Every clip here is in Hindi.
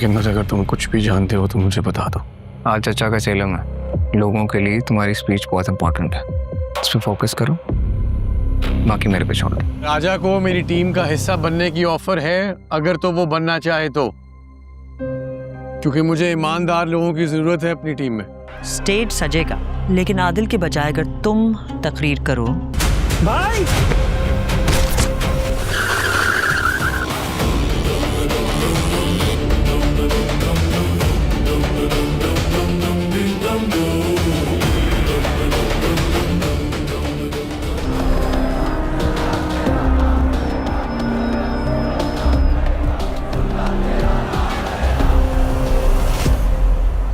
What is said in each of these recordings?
सिकंदर, अगर तुम कुछ भी जानते हो तो मुझे बता दो। आज चचा का चेला मैं, लोगों के लिए तुम्हारी स्पीच बहुत इंपॉर्टेंट है, इस पर फोकस करो, बाकी मेरे पे छोड़ दो। राजा को मेरी टीम का हिस्सा बनने की ऑफर है, अगर तो वो बनना चाहे तो, क्योंकि मुझे ईमानदार लोगों की जरूरत है अपनी टीम में। स्टेज सजेगा, लेकिन आदिल के बजाय अगर तुम तकरीर करो। भाई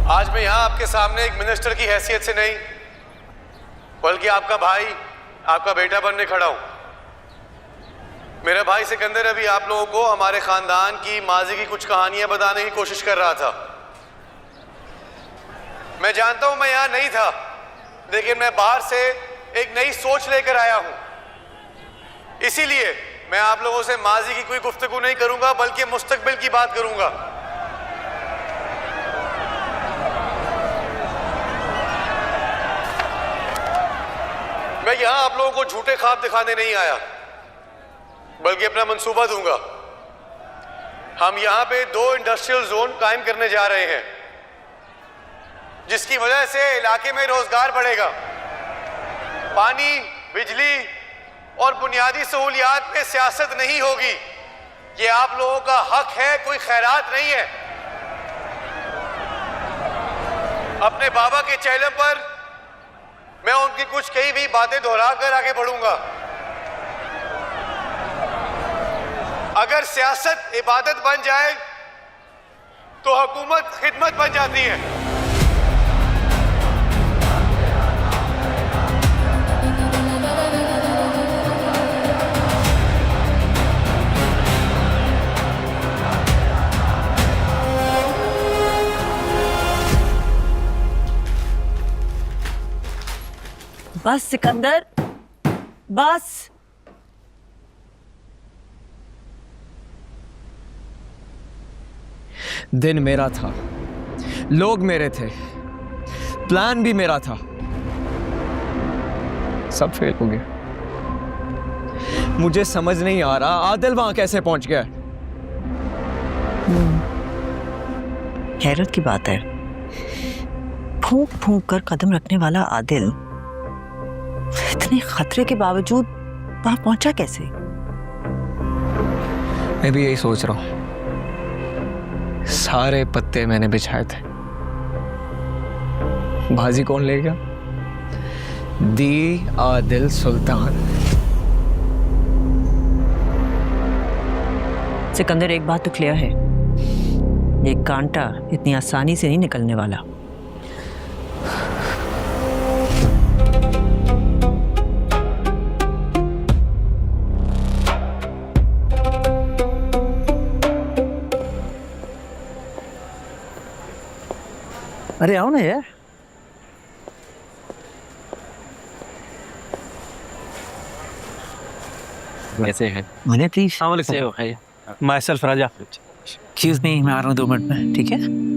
आज मैं यहाँ आपके सामने एक मिनिस्टर की हैसियत से नहीं, बल्कि आपका भाई, आपका बेटा बनने खड़ा हूं। मेरा भाई सिकंदर अभी आप लोगों को हमारे खानदान की माजी की कुछ कहानियां बताने की कोशिश कर रहा था। मैं जानता हूं मैं यहाँ नहीं था, लेकिन मैं बाहर से एक नई सोच लेकर आया हूं। इसीलिए मैं आप लोगों से माजी की कोई गुफ्तगू नहीं करूंगा, बल्कि मुस्तकबिल की बात करूंगा। मैं यहां आप लोगों को झूठे ख्वाब दिखाने नहीं आया, बल्कि अपना मंसूबा दूंगा। हम यहां पे 2 इंडस्ट्रियल जोन कायम करने जा रहे हैं, जिसकी वजह से इलाके में रोजगार बढ़ेगा। पानी, बिजली और बुनियादी सहूलियात में सियासत नहीं होगी। ये आप लोगों का हक है, कोई खैरात नहीं है। अपने बाबा के चेहरे पर मैं उनकी कुछ कही भी बातें दोहराकर आगे बढ़ूंगा। अगर सियासत इबादत बन जाए तो हुकूमत खिदमत बन जाती है। बस सिकंदर, बस। दिन मेरा था, लोग मेरे थे, प्लान भी मेरा था, सब फेल हो गया। मुझे समझ नहीं आ रहा आदिल वहां कैसे पहुंच गया। हैरत की बात है, फूंक फूंक कर कदम रखने वाला आदिल इतने खतरे के बावजूद वहां पहुंचा कैसे? मैं भी यही सोच रहा हूं। सारे पत्ते मैंने बिछाए थे, बाजी कौन ले गया? दी आदिल सुल्तान। सिकंदर, एक बात तो क्लियर है, ये कांटा इतनी आसानी से नहीं निकलने वाला। अरे आओ ना यार। कैसे हैं? मुझे प्लीज। कैसे हो? My self Raja. Excuse me, मैं आ रहा हूँ 2 मिनट में, ठीक है?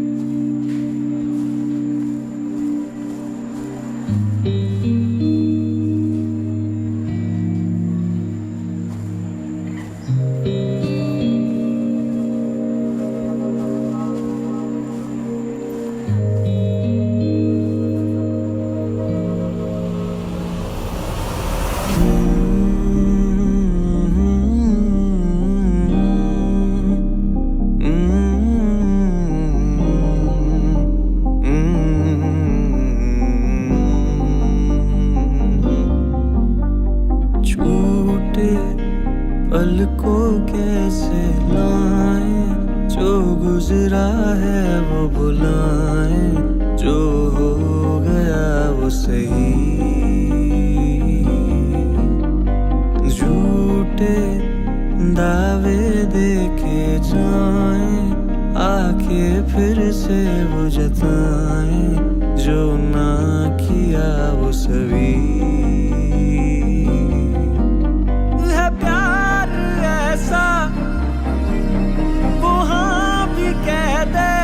पल को कैसे लाएं, जो गुजरा है वो भुलाएं, जो हो गया वो सही। झूठे दावे देके जाएं, आके फिर से वो जताएं, जो ना किया वो सभी। वो हाँ भी कह दे,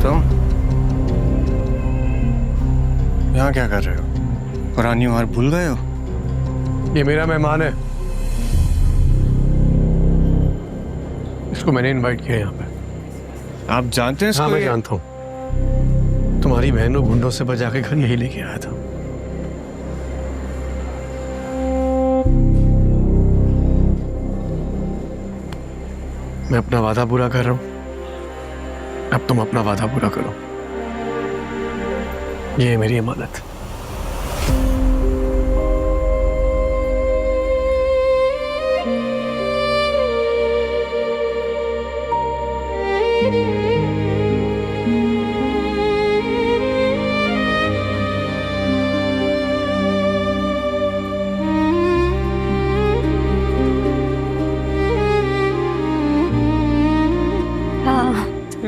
तो यहाँ क्या कर रहे हो? पुरानी बार भूल गए हो? ये मेरा मेहमान है, इसको मैंने इनवाइट किया यहाँ पे। आप जानते हैं इसको? हाँ मैं जानता हूँ, तुम्हारी बहन को गुंडों से बचा के घर यही लेके आया था। मैं अपना वादा पूरा कर रहा हूँ, अब तुम अपना वादा पूरा करो। ये है मेरी अमानत।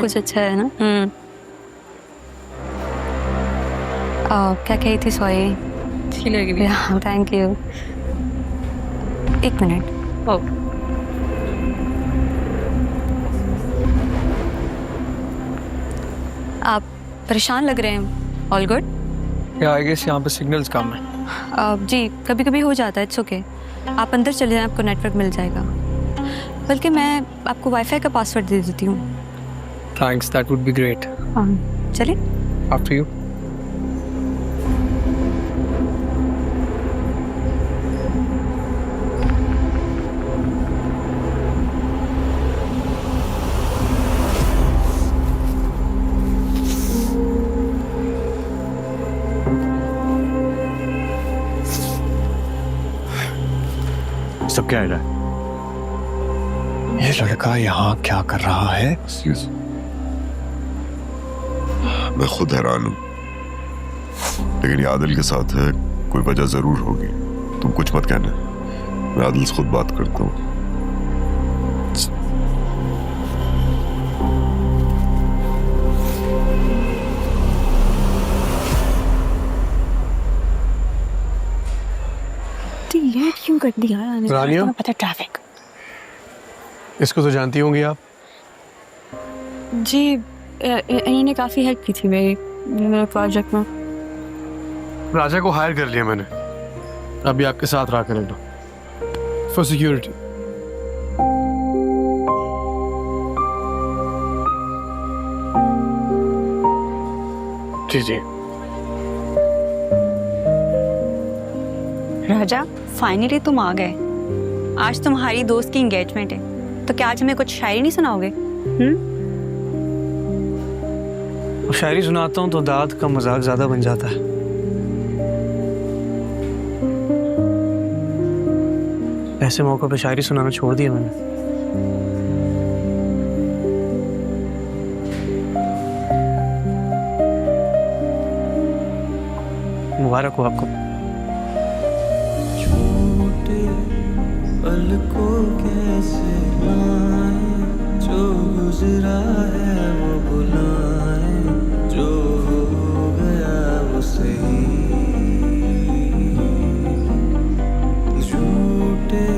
कुछ अच्छा है ना। क्या कही थी? सॉरी। Thank you. एक मिनट। आप परेशान लग रहे हैं। All good? या आई गेस यहाँ पे सिग्नल्स कम है। जी कभी कभी हो जाता है, इट्स ओके। आप अंदर चले जाएं, आपको नेटवर्क मिल जाएगा। बल्कि मैं आपको वाईफाई का पासवर्ड दे देती हूँ। Thanks, that would be great. चलिए। After you. सब क्या है? ये लड़का यहाँ क्या कर रहा है? मैं खुद हैरान हूं, लेकिन ये आदिल के साथ है, कोई वजह जरूर होगी। तुम कुछ मत कहना, मैं आदिल से खुद बात करता हूँ। लेट क्यों कर दिया? रानिया? पता ट्रैफिक। इसको तो जानती होंगी आप। जी इन्होंने काफ़ी हेल्प की थी मेरे प्रोजेक्ट में। राजा को हायर कर लिया मैंने, अभी आपके साथ रहा करेगा फॉर सिक्योरिटी। जी जी। राजा फाइनली तुम आ गए। आज तुम्हारी दोस्त की एंगेजमेंट है, तो क्या आज हमें कुछ शायरी नहीं सुनाओगे? शायरी सुनाता हूँ तो दाद का मजाक ज्यादा बन जाता है। ऐसे मौकों पे शायरी सुनाना छोड़ दिया मैंने। मुबारक हो आपको। छोटे पल को कैसे लाएं, जो गुजरा है वो बुलाएं, जो हो गया वो सही। झूठे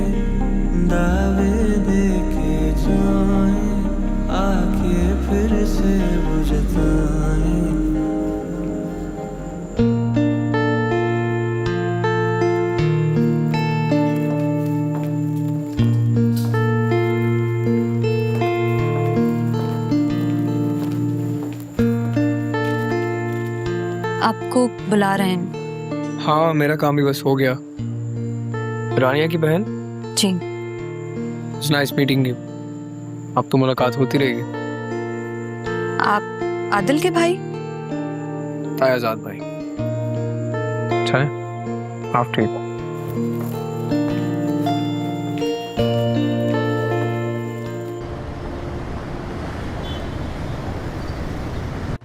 दावे देके जाएं, आके फिर से वो जताएं। आपको बुला रहे हैं। हाँ मेरा काम भी बस हो गया। रानिया की बहन? जी। It's nice meeting you. अब तो मुलाकात होती रहेगी। आप आदिल के भाई? तायाजाद भाई। चले आफ्टर यू।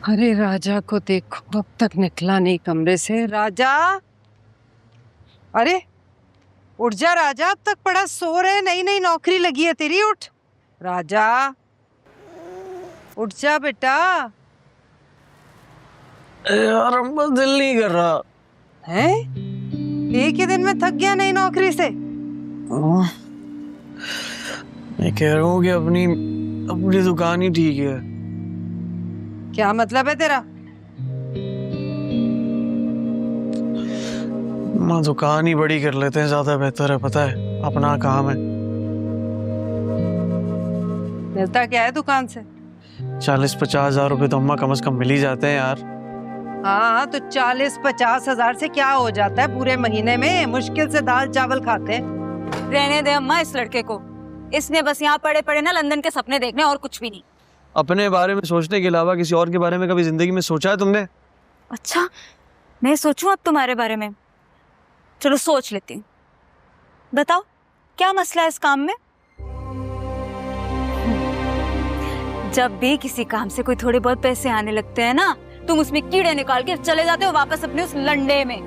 अरे राजा को देखो, अब तक निकला नहीं कमरे से। राजा, अरे उठ जा राजा, अब तक पड़ा सो रहे। नई नई नौकरी लगी है तेरी, उठ राजा, उठ जा बेटा। यार अम्मा दिल नहीं कर रहा है, एक ही दिन में थक गया नई नौकरी से? मैं कह रहा हूँ कि अपनी दुकान ही ठीक है। क्या मतलब है तेरा? माँ दुकान ही बड़ी कर लेते हैं, ज्यादा बेहतर है, पता है, अपना काम है। मिलता क्या है दुकान से? 40-50 हजार रुपए तो अम्मा कम से कम मिल ही जाते हैं यार। हाँ तो 40-50 हजार से क्या हो जाता है पूरे महीने में? मुश्किल से दाल चावल खाते हैं। रहने दे अम्मा इस लड़के को, इसने बस यहाँ पड़े पड़े ना लंदन के सपने देखने और कुछ भी नहीं। अपने बारे में सोचने के अलावा किसी और के बारे में कभी जिंदगी में सोचा है तुमने? अच्छा, मैं सोचूं अब तुम्हारे बारे में? चलो सोच लेती हूँ। बताओ क्या मसला है इस काम में? जब भी किसी काम से कोई थोड़े बहुत पैसे आने लगते हैं ना, तुम उसमें कीड़े निकाल के चले जाते हो वापस अपने उस लंडे में।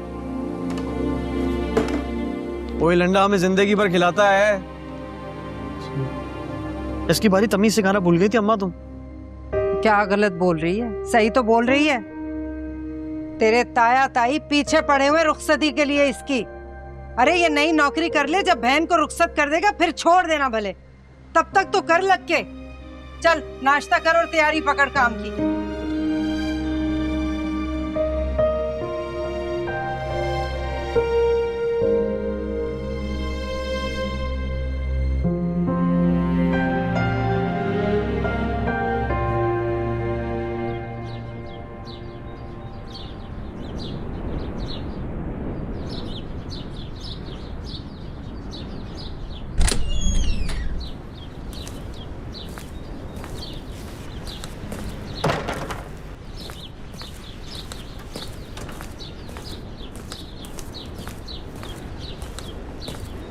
वही लंडा हमें जिंदगी भर खिलाता है। इसकी बारी तमीज सिखाना भूल गई थी अम्मा तुम। क्या गलत बोल रही है? सही तो बोल रही है। तेरे ताया ताई पीछे पड़े हुए रुखसती के लिए इसकी। अरे ये नई नौकरी कर ले, जब बहन को रुखसत कर देगा फिर छोड़ देना भले, तब तक तो कर लग के। चल नाश्ता कर और तैयारी पकड़ काम की।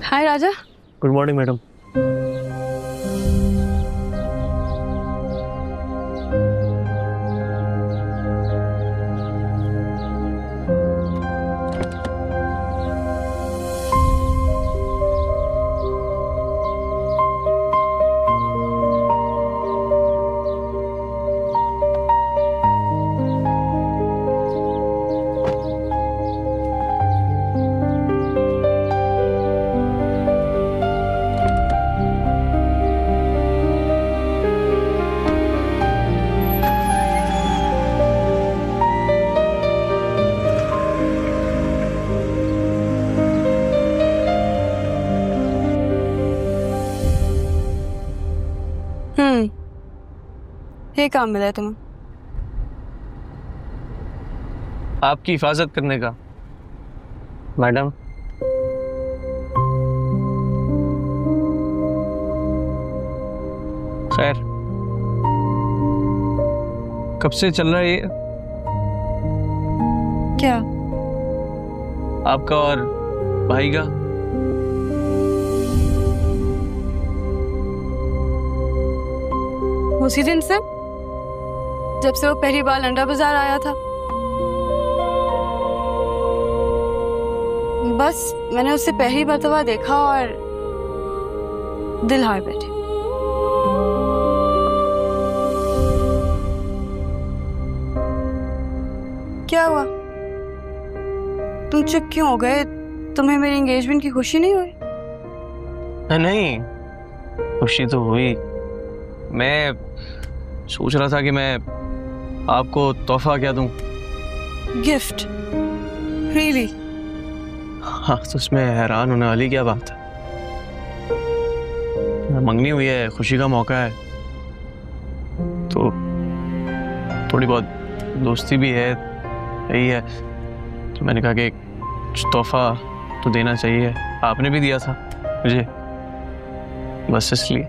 Hi Raja. Good morning madam. ये काम मिला है तुम्हें? आपकी हिफाजत करने का मैडम। खैर कब से चल रहा है ये? क्या? आपका और भाई का? उसी दिन से, जब से वो पहली बार लंडा बाजार आया था। बस मैंने उसे पहली मर्तबा देखा और दिल हार बैठे। क्या हुआ? तुम चुप क्यों हो गए? तुम्हें मेरी एंगेजमेंट की खुशी नहीं हुई? नहीं, खुशी तो हुई। मैं सोच रहा था कि मैं आपको तोहफा क्या दूं। गिफ्ट? रियली? हाँ, तो उसमें हैरान होने वाली क्या बात है? मंगनी हुई है, खुशी का मौका है, तो थोड़ी बहुत दोस्ती भी है, यही है। तो मैंने कहा कि कुछ तोहफा तो देना चाहिए। आपने भी दिया था मुझे, बस इसलिए।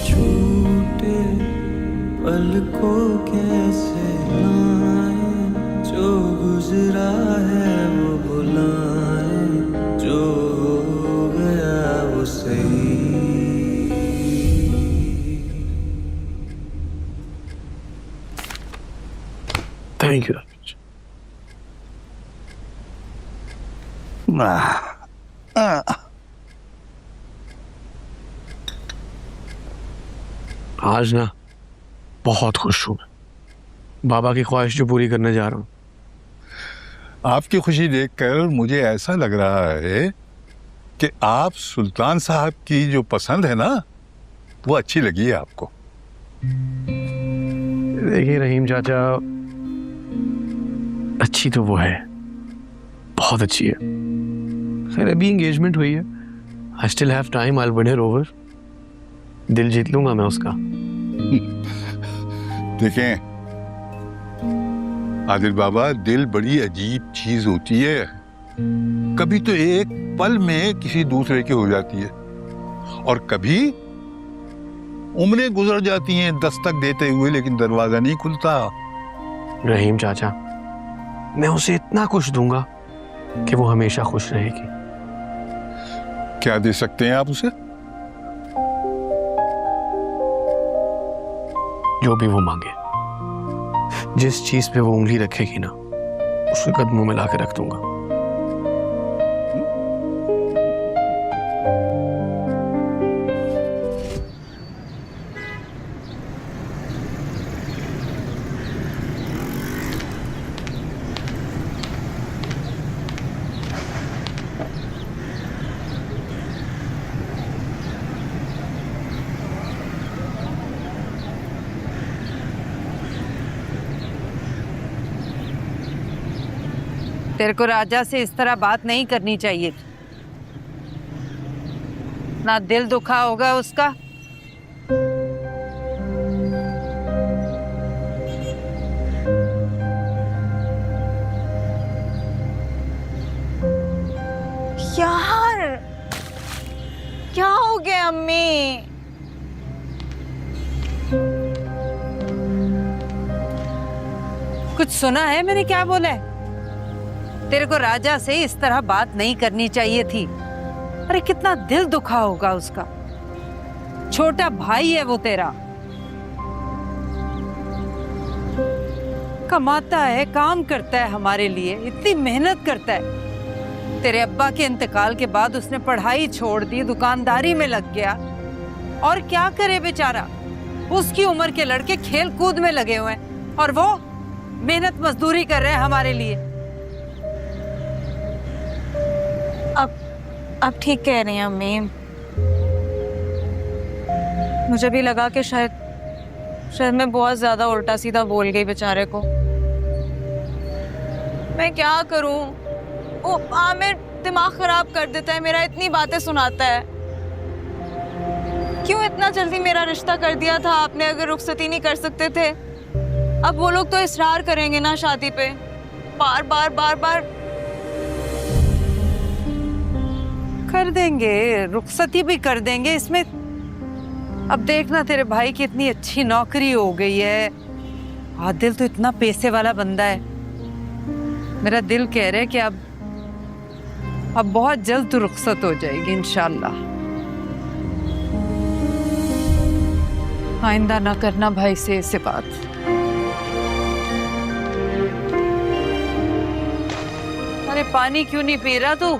छूटे पल को कैसे लाएं, जो गुजरा है वो बुलाएं, जो हो गया वो सही। Thank you. आज ना बहुत खुश हूं मैं, बाबा की ख्वाहिश जो पूरी करने जा रहा हूं। आपकी खुशी देखकर मुझे ऐसा लग रहा है कि आप सुल्तान साहब की जो पसंद है ना, वो अच्छी लगी है आपको। देखिए रहीम चाचा, अच्छी तो वो है, बहुत अच्छी है। खैर अभी एंगेजमेंट हुई है, I still have time, I will win her over. दिल जीत लूंगा मैं उसका। देखें आदिल बाबा, दिल बड़ी अजीब चीज होती है। कभी तो एक पल में किसी दूसरे की हो जाती है और कभी उम्रें गुजर जाती हैं दस्तक देते हुए, लेकिन दरवाजा नहीं खुलता। रहीम चाचा, मैं उसे इतना कुछ दूंगा कि वो हमेशा खुश रहेगी। क्या दे सकते हैं आप उसे? जो भी वो मांगे, जिस चीज पे वो उंगली रखेगी ना, उसके कदमों में लाके रख दूंगा। तेरे को राजा से इस तरह बात नहीं करनी चाहिए। ना दिल दुखा होगा उसका। यार क्या हो गया अम्मी? कुछ सुना है मैंने क्या बोला है? तेरे को राजा से इस तरह बात नहीं करनी चाहिए थी। अरे कितना दिल दुखा होगा उसका। छोटा भाई है वो तेरा, कमाता है, काम करता है हमारे लिए, इतनी मेहनत करता है। तेरे अब्बा के इंतकाल के बाद उसने पढ़ाई छोड़ दी, दुकानदारी में लग गया। और क्या करे बेचारा, उसकी उम्र के लड़के खेल कूद में लगे हुए हैं और वो मेहनत मजदूरी कर रहे हैं हमारे लिए। अब ठीक कह रही हैं अम्मी। मुझे भी लगा कि शायद मैं बहुत ज्यादा उल्टा सीधा बोल गई बेचारे को। मैं क्या करूं? वो आमिर दिमाग खराब कर देता है मेरा, इतनी बातें सुनाता है। क्यों इतना जल्दी मेरा रिश्ता कर दिया था आपने? अगर रुखसती नहीं कर सकते थे। अब वो लोग तो इसरार करेंगे ना शादी पे, बार बार बार बार। कर देंगे, रुखसती भी कर देंगे इसमें। अब देखना तेरे भाई की इतनी अच्छी नौकरी हो गई है। आदिल तो इतना पैसे वाला बंदा है। मेरा दिल कह रहा है कि अब बहुत जल्द तो रुखसत हो जाएगी इंशाल्लाह। आइंदा ना करना भाई से ऐसे बात। अरे पानी क्यों नहीं पी रहा तू?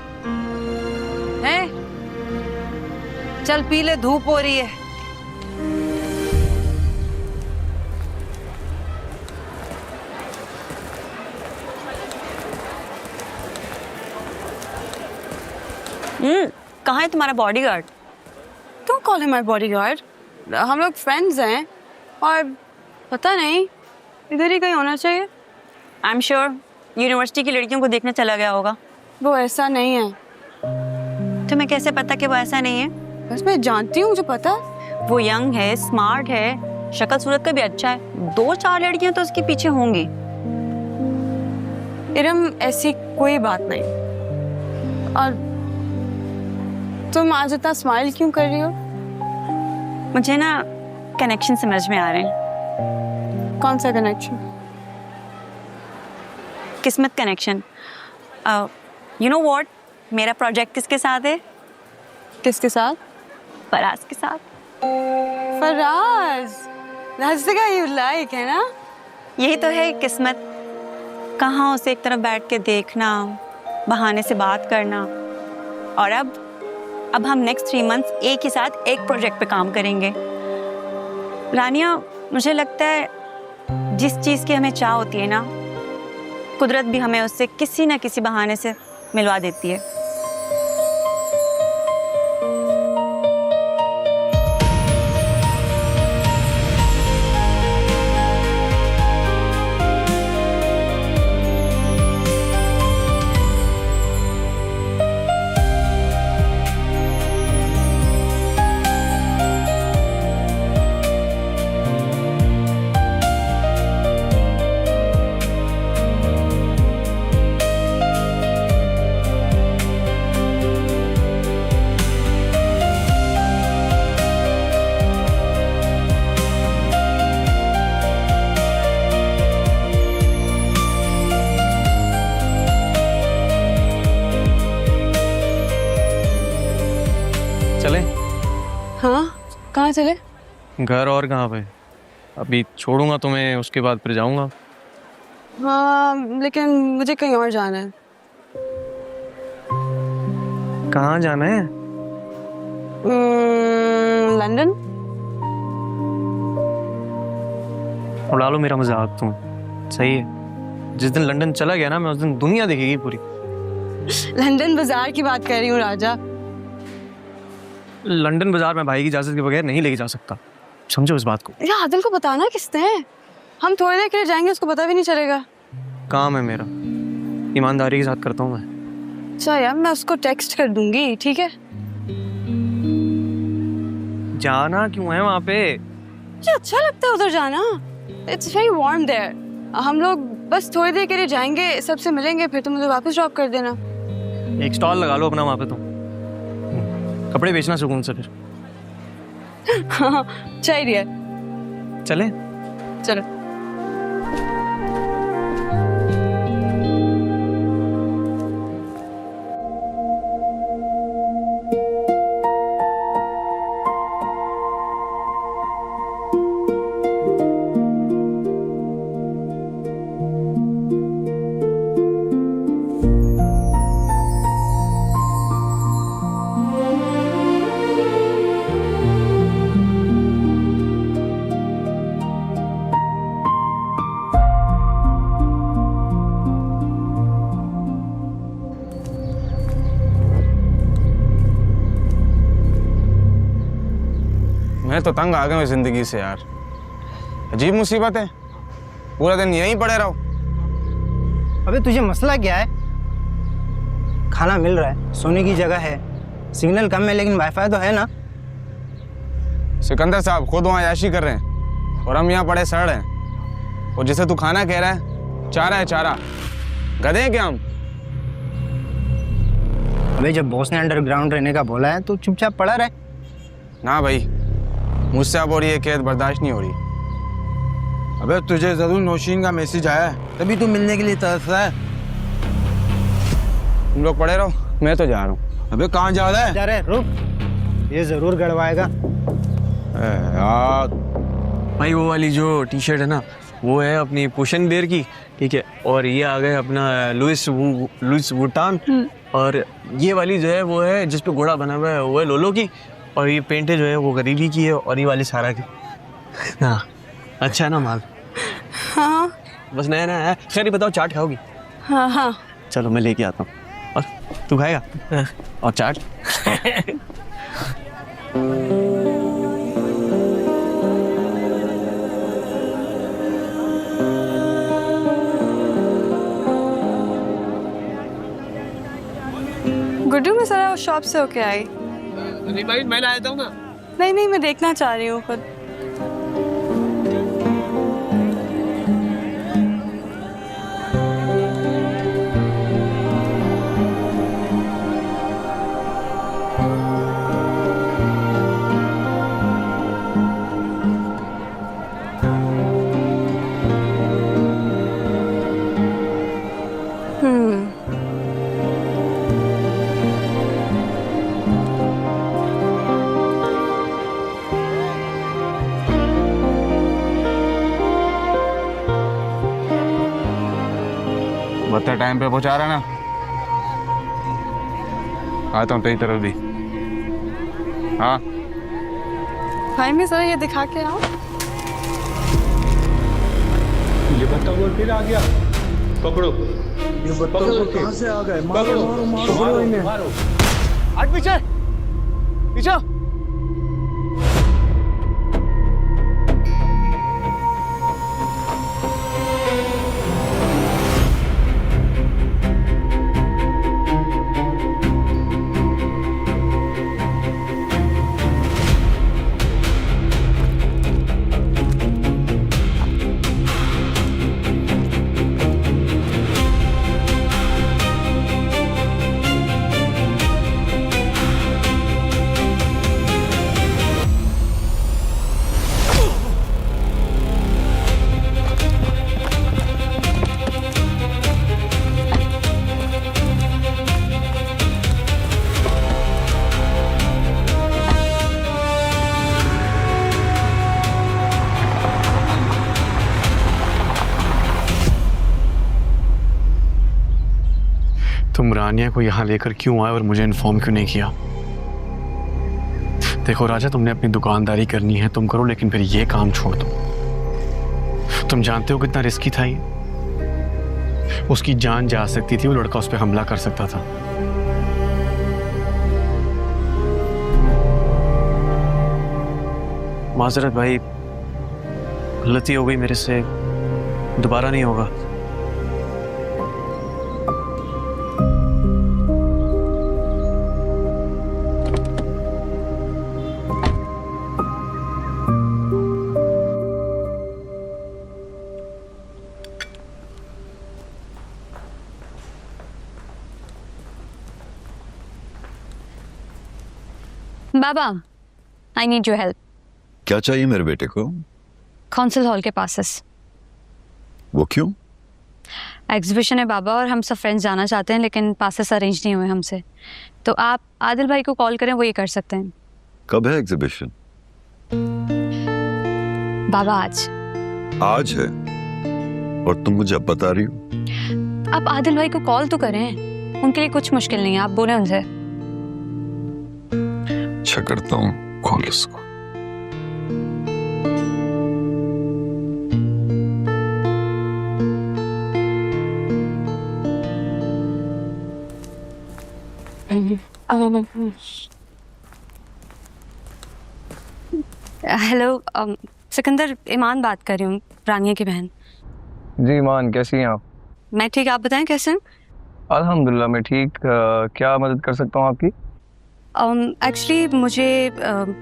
हैं? चल पी ले, धूप हो रही है। कहाँ है तुम्हारा बॉडीगार्ड? क्यों कॉल है माय बॉडीगार्ड? हम लोग फ्रेंड्स हैं और पता नहीं, इधर ही कहीं होना चाहिए। आई एम श्योर यूनिवर्सिटी की लड़कियों को देखने चला गया होगा। वो ऐसा नहीं है। तुम्हें कैसे पता कि वो ऐसा नहीं है? बस मैं जानती हूँ, मुझे पता है। वो यंग है, स्मार्ट है, शक्ल सूरत का भी अच्छा है। 2-4 लड़कियां तो उसके पीछे होंगी। इरम, ऐसी कोई बात नहीं। और तुम आज इतना स्माइल क्यों कर रही हो? मुझे ना कनेक्शन समझ में आ रहे हैं। कौन सा कनेक्शन? किस्मत कनेक्शन। यू नो व्हाट, मेरा प्रोजेक्ट किसके साथ है? किसके साथ? फराज के साथ। Faraz, that's the guy you like, है ना? यही तो है किस्मत। कहाँ उसे एक तरफ बैठ के देखना, बहाने से बात करना। और अब हम नेक्स्ट 3 मंथ्स एक ही साथ एक प्रोजेक्ट पे काम करेंगे। रानिया, मुझे लगता है जिस चीज़ की हमें चाह होती है ना, कुदरत भी हमें उससे किसी न किसी बहाने से मिलवा देती है। कहाँ चले? घर और कहाँ पे, अभी छोड़ूंगा तुम्हें, उसके बाद फिर जाऊंगा। हाँ लेकिन मुझे कहीं और जाना है। कहाँ जाना है? लंदन। उड़ा लो मेरा मजाक तुम, सही है। जिस दिन लंदन चला गया ना मैं, उस दिन दुनिया देखेगी पूरी। लंदन बाजार की बात कर रही हूँ राजा। लंदन बाजार में भाई की इजाजत के बगैर नहीं लेके जा सकता, समझो इस बात को। यार आदिल को बताना किसने है, हम थोड़ी देर के लिए जाएंगे, उसको पता भी नहीं चलेगा। काम है मेरा, ईमानदारी के साथ करता हूँ मैं। अच्छा यार मैं उसको टेक्स्ट कर दूंगी, ठीक है? जाना क्यों है वहाँ पे? मुझे अच्छा लगता है उधर जाना, इट्स वेरी वार्म देयर। हम लोग बस थोड़ी देर के लिए जाएंगे, सबसे मिलेंगे, फिर तुम मुझे वापस ड्रॉप कर देना। एक स्टॉल लगा लो अपना वहाँ पे, तुम कपड़े बेचना सुकून से फिर। चाहिए चले? चलो। मैं तो तंग आ गया हूँ जिंदगी से यार, अजीब मुसीबत है, पूरा दिन यहीं पड़े रहो। अबे तुझे मसला क्या है? खाना मिल रहा है, सोने की जगह है, सिग्नल कम है लेकिन वाईफाई तो है ना। सिकंदर साहब खुद वहाँ याशी कर रहे हैं और हम यहाँ पड़े सड़ रहे हैं। और जिसे तू खाना कह रहा है, चारा है चारा, गधे हैं क्या हम? अबे जब बॉस ने अंडरग्राउंड रहने का बोला है तो चुपचाप पड़ा रहे। ना भाई, मुझसे अब और ये कैद बर्दाश्त नहीं हो रही। अबे तुझे जरूर नौशीन का मैसेज आया है, तभी तू मिलने के लिए तरस रहा है। तुम लोग पड़े रहो, मैं तो जा रहा हूँ। अबे कहाँ जा रहा है? जा रहे रुक, ये जरूर गड़वाएगा। यार भाई वो वाली जो टी शर्ट है ना, वो है अपनी पुशन बेर की, ठीक है, और ये आ गए अपना लुइस वुटान, और ये वाली जो है वो है जिस पे घोड़ा बना हुआ है वो है लोलो की, और ये पेंट जो है वो गरीबी की है, और ये वाली सारा की। हाँ अच्छा है ना माल? हाँ बस नया नया है। खैर ये बताओ, चाट खाओगी? हाँ हाँ चलो मैं लेके आता हूँ। और तू खाएगा? और चाट? गुड्डू मैं सारा शॉप से होके आई। नहीं भाई मैं लाया था ना। नहीं नहीं मैं देखना चाह रही हूँ खुद। बत्ता टाइम पे पहुंचा रहा ना, आता हूँ तेरी तरफ भी। हाँ भाई मैं जरा ये दिखा के आओ। ये बत्ता बोल फिर आ गया, पकड़ो ये बत्ता बोल कहाँ से आ गए? मारो मारो मारो मारो। हट पीछे पीछे। तुम रानिया को यहाँ लेकर क्यों आए और मुझे इन्फॉर्म क्यों नहीं किया? देखो राजा, तुमने अपनी दुकानदारी करनी है तुम करो, लेकिन फिर ये काम छोड़ दो। तुम जानते हो कितना रिस्की था ये। उसकी जान जा सकती थी, वो लड़का उस पर हमला कर सकता था। माजरत भाई, गलती हो गई मेरे से, दोबारा नहीं होगा। बाबा, आई नीड योर हेल्प। क्या चाहिए मेरे बेटे को? कौंसिल हॉल के पासेस। वो क्यों? एग्जीबिशन है बाबा, और हम सब फ्रेंड्स जाना चाहते हैं, लेकिन पासेस अरेंज नहीं हुए हमसे। तो आप आदिल भाई को कॉल करें, वो ये कर सकते हैं। कब है एग्जीबिशन? बाबा आज। आज है? और तुम मुझे अब बता रही हो? आप आदिल भाई को कॉल तो करें, उनके लिए कुछ मुश्किल नहीं है, आप बोले उनसे। अच्छा करता हूँ, कॉल उसको। हेलो, सिकंदर, ईमान बात कर रही हूँ, रानिया की बहन। जी ईमान, कैसी हैं आप? मैं ठीक, आप बताएं कैसे हैं? अल्हम्दुलिल्लाह मैं ठीक। क्या मदद कर सकता हूँ आपकी? एक्चुअली मुझे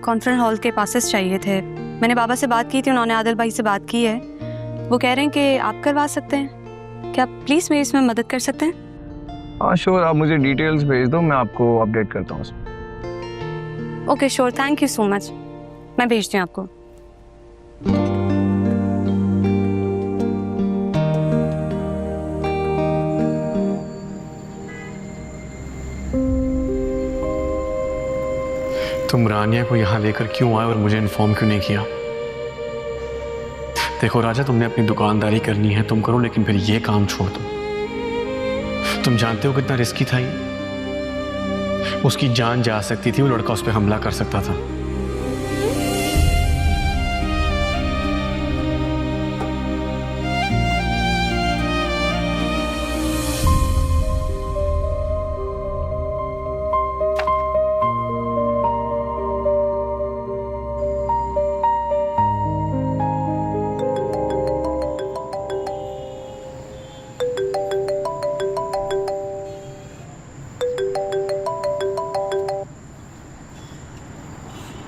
कॉन्फ्रेंस हॉल के पासेस चाहिए थे। मैंने बाबा से बात की थी, उन्होंने आदिल भाई से बात की है। वो कह रहे हैं कि आप करवा सकते हैं। क्या आप प्लीज़ मेरी इसमें मदद कर सकते हैं? हाँ श्योर, आप मुझे डिटेल्स भेज दो, मैं आपको अपडेट करता हूँ। Okay sure, thank you so much. मैं भेजती हूँ आपको। तुम रानिया को यहाँ लेकर क्यों आए और मुझे इन्फॉर्म क्यों नहीं किया? देखो राजा, तुमने अपनी दुकानदारी करनी है तुम करो, लेकिन फिर ये काम छोड़ दो। तुम जानते हो कितना रिस्की था ये। उसकी जान जा सकती थी, वो लड़का उस पर हमला कर सकता था।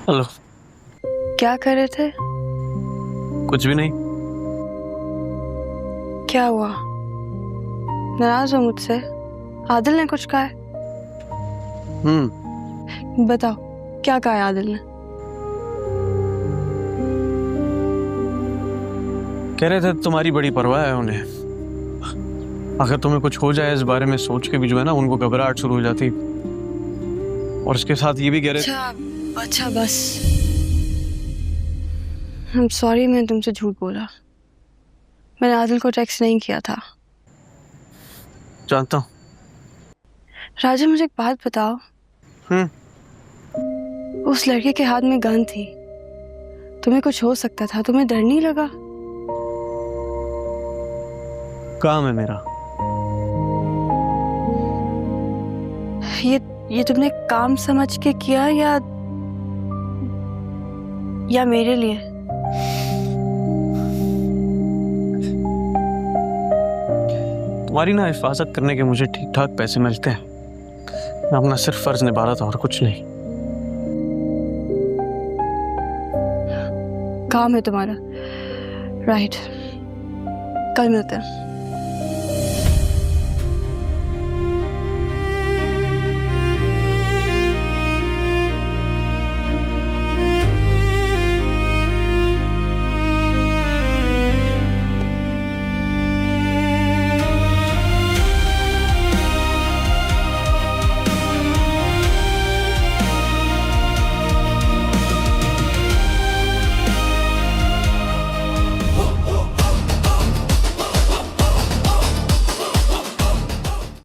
हेलो। क्या कर रहे थे? कुछ भी नहीं। क्या हुआ? नाराज हो मुझसे? आदिल ने कुछ कहा है? बताओ, क्या कहा है आदिल ने? कह रहे थे तुम्हारी बड़ी परवाह है उन्हें। अगर तुम्हें कुछ हो जाए इस बारे में सोच के भी जो है ना, उनको घबराहट शुरू हो जाती। और इसके साथ ये भी कह रहे अच्छा बस। I'm sorry, मैंने तुमसे झूठ बोला। मैंने आदिल को टेक्स्ट नहीं किया था। जानता हूँ। राजा, मुझे एक बात बताओ। उस लड़के के हाथ में गन थी, तुम्हें कुछ हो सकता था, तुम्हें डर नहीं लगा? काम है मेरा। ये तुमने काम समझ के किया या मेरे लिए? तुम्हारी ना हिफाजत करने के मुझे ठीक ठाक पैसे मिलते हैं। मैं अपना सिर्फ फर्ज निभा रहा था और कुछ नहीं। काम है तुम्हारा, राइट। कल मिलते हैं।